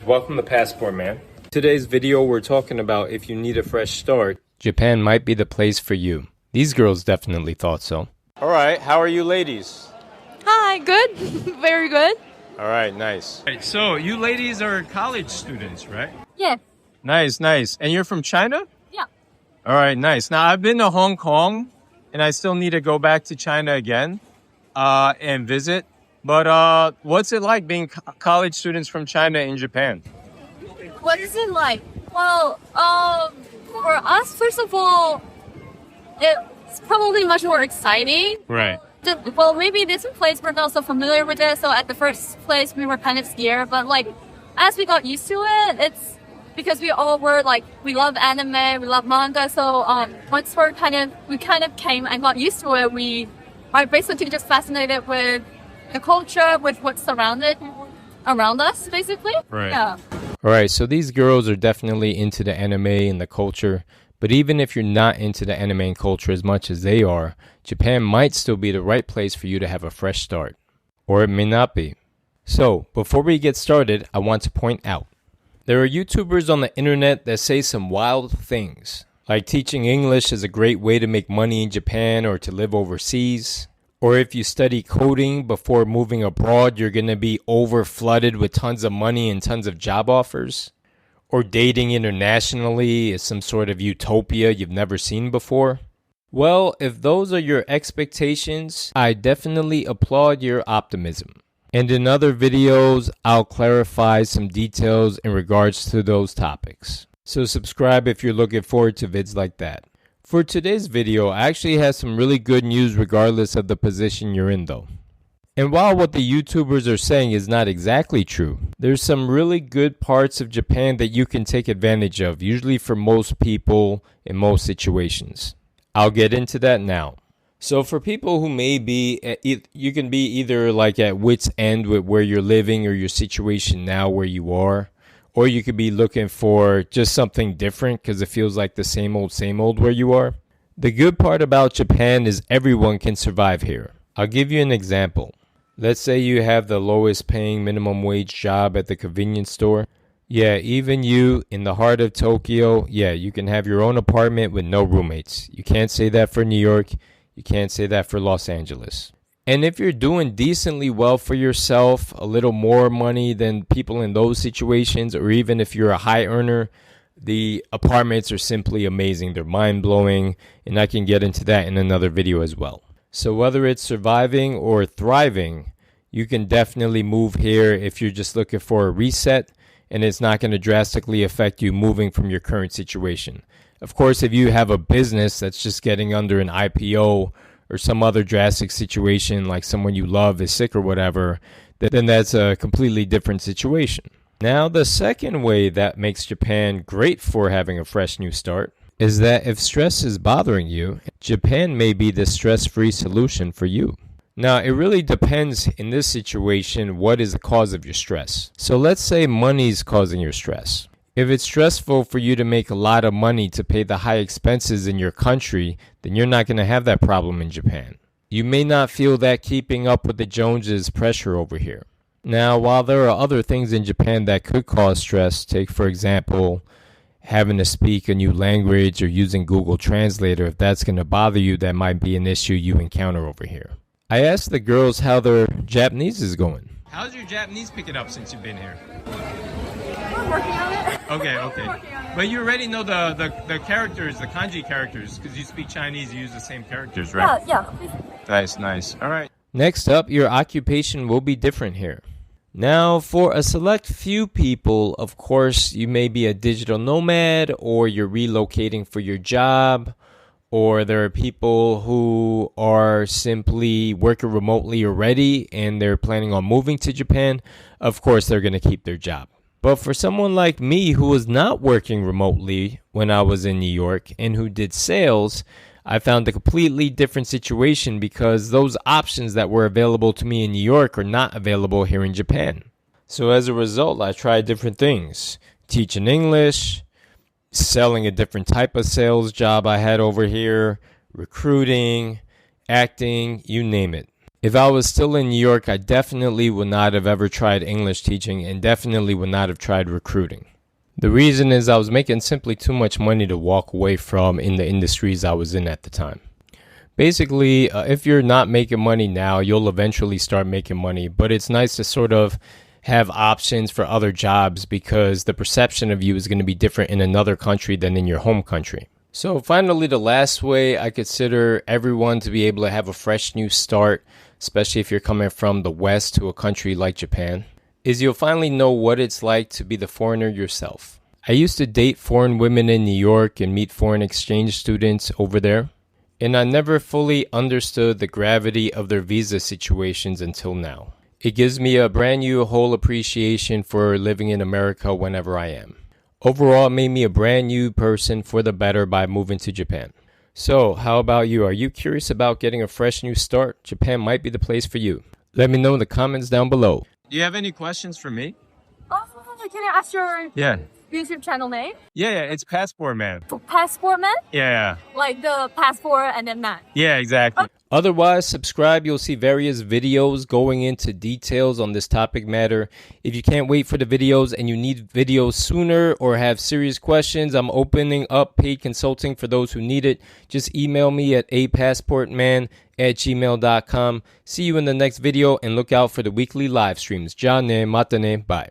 Welcome to Passport Man. Today's video we're talking about if you need a fresh start, Japan might be the place for you. These girls definitely thought so. Alright, how are you ladies? Hi, good. Very good. Alright, nice. So you ladies are college students, right? Yeah. Nice. And you're from China? Yeah. Alright, nice. Now I've been to Hong Kong and I still need to go back to China again and visit. But what's it like being college students from China in Japan? What is it like? Well, for us, first of all, it's probably much more exciting. Right. Well, maybe this place we're not so familiar with it, so at the first place we were kind of scared. But like, as we got used to it, it's because we all were like, we love anime, we love manga. So once we kind of came and got used to it, we are basically just fascinated with the culture, with what's surrounded around us, basically. Right. Yeah. All right, so these girls are definitely into the anime and the culture, but even if you're not into the anime and culture as much as they are, Japan might still be the right place for you to have a fresh start. Or it may not be. So, before we get started, I want to point out, there are YouTubers on the internet that say some wild things, like teaching English is a great way to make money in Japan or to live overseas. Or if you study coding before moving abroad, you're going to be over-flooded with tons of money and tons of job offers. Or dating internationally is some sort of utopia you've never seen before. Well, if those are your expectations, I definitely applaud your optimism. And in other videos, I'll clarify some details in regards to those topics. So subscribe if you're looking forward to vids like that. For today's video, I actually have some really good news regardless of the position you're in though. And while what the YouTubers are saying is not exactly true, there's some really good parts of Japan that you can take advantage of, usually for most people in most situations. I'll get into that now. So for people who may be, you can be either like at wit's end with where you're living or your situation now where you are. Or you could be looking for just something different because it feels like the same old where you are. The good part about Japan is everyone can survive here. I'll give you an example. Let's say you have the lowest paying minimum wage job at the convenience store. Yeah, even you in the heart of Tokyo, yeah, you can have your own apartment with no roommates. You can't say that for New York. You can't say that for Los Angeles. And if you're doing decently well for yourself, a little more money than people in those situations, or even if you're a high earner, the apartments are simply amazing. They're mind-blowing, and I can get into that in another video as well. So whether it's surviving or thriving, you can definitely move here if you're just looking for a reset, and it's not going to drastically affect you moving from your current situation. Of course, if you have a business that's just getting under an IPO, or some other drastic situation like someone you love is sick or whatever, then that's a completely different situation. Now, the second way that makes Japan great for having a fresh new start is that if stress is bothering you, Japan may be the stress-free solution for you. Now, it really depends in this situation what is the cause of your stress. So let's say money's causing your stress. If it's stressful for you to make a lot of money to pay the high expenses in your country, then you're not going to have that problem in Japan. You may not feel that keeping up with the Joneses pressure over here. Now, while there are other things in Japan that could cause stress, take for example, having to speak a new language or using Google Translator, if that's going to bother you, that might be an issue you encounter over here. I asked the girls how their Japanese is going. How's your Japanese picking up since you've been here? We're working on it. Okay. But you already know the characters, the kanji characters, because you speak Chinese, you use the same characters, right? Yeah. Nice. All right. Next up, your occupation will be different here. Now, for a select few people, of course, you may be a digital nomad, or you're relocating for your job, or there are people who are simply working remotely already, and they're planning on moving to Japan. Of course, they're going to keep their job. But for someone like me who was not working remotely when I was in New York and who did sales, I found a completely different situation because those options that were available to me in New York are not available here in Japan. So as a result, I tried different things. Teaching English, selling a different type of sales job I had over here, recruiting, acting, you name it. If I was still in New York, I definitely would not have ever tried English teaching and definitely would not have tried recruiting. The reason is I was making simply too much money to walk away from in the industries I was in at the time. Basically, if you're not making money now, you'll eventually start making money, but it's nice to sort of have options for other jobs because the perception of you is going to be different in another country than in your home country. So finally, the last way I consider everyone to be able to have a fresh new start, especially if you're coming from the West to a country like Japan, is you'll finally know what it's like to be the foreigner yourself. I used to date foreign women in New York and meet foreign exchange students over there, and I never fully understood the gravity of their visa situations until now. It gives me a brand new whole appreciation for living in America whenever I am. Overall, it made me a brand new person for the better by moving to Japan. So, how about you? Are you curious about getting a fresh new start? Japan might be the place for you. Let me know in the comments down below. Do you have any questions for me? Oh, can I ask your YouTube channel name? Yeah, it's Passport Man. Passport Man? Yeah. Like the passport and then man. Yeah, exactly. Otherwise, subscribe. You'll see various videos going into details on this topic matter. If you can't wait for the videos and you need videos sooner or have serious questions, I'm opening up paid consulting for those who need it. Just email me at apassportman@gmail.com. See you in the next video and look out for the weekly live streams. Ja ne, mata ne, bye.